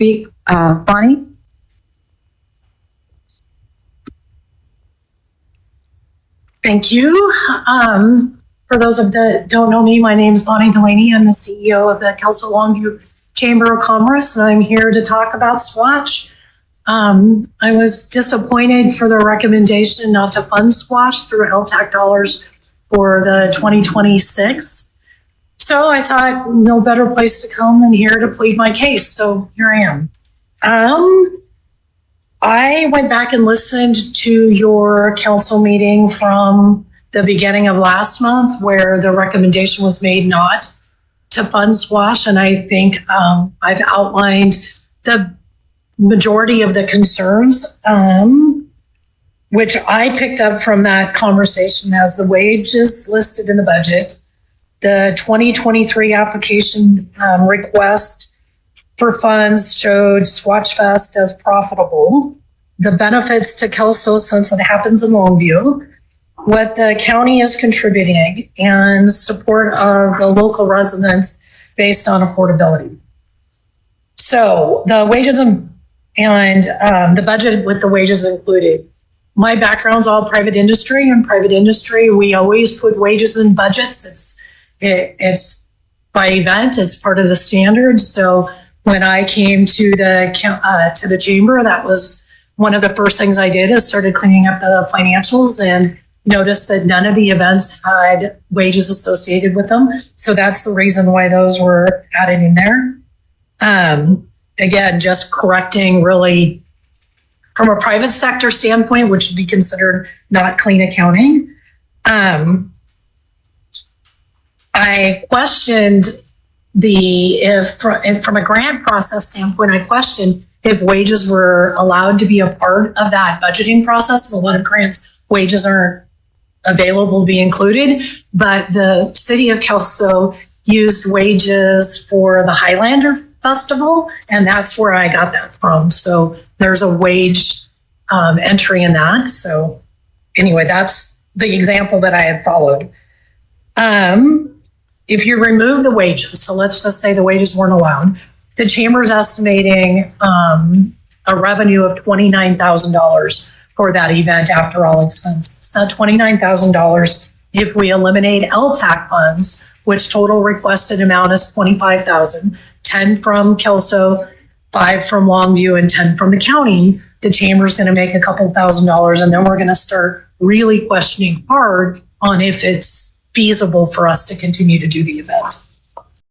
speak. Bonnie? Thank you. For those that don't know me, my name is Bonnie Delaney. I'm the CEO of the Kelso-Longview Chamber of Commerce, and I'm here to talk about sQuatch. I was disappointed for the recommendation not to fund sQuatch through LTAC dollars for the 2026. So I thought no better place to come than here to plead my case. So here I am. I went back and listened to your council meeting from the beginning of last month where the recommendation was made not to fund sQuatch. And I think I've outlined the majority of the concerns, which I picked up from that conversation as the wages listed in the budget, the 2023 application request for funds showed sQuatch Fest as profitable, the benefits to Kelso since it happens in Longview, what the county is contributing, and support of the local residents based on affordability. So the wages and the budget with the wages included. My background's all private industry. In private industry, we always put wages in budgets. It's by event. It's part of the standard. So when I came to the chamber, that was one of the first things I did is started cleaning up the financials and noticed that none of the events had wages associated with them. So that's the reason why those were added in there. Again, just correcting really from a private sector standpoint, which would be considered not clean accounting. I questioned from a grant process standpoint, I questioned if wages were allowed to be a part of that budgeting process. In a lot of grants, wages aren't available to be included, but the city of Kelso used wages for the Highlander Festival, and that's where I got that from. So there's a wage entry in that. So anyway, that's the example that I had followed. If you remove the wages, so let's just say the wages weren't allowed, the chamber is estimating a revenue of $29,000 for that event after all expenses. Now, $29,000, if we eliminate LTAC funds, which total requested amount is $25,000, 10 from Kelso, 5 from Longview, and 10 from the county, the chamber is going to make a couple $1,000s, and then we're going to start really questioning hard on if it's feasible for us to continue to do the event.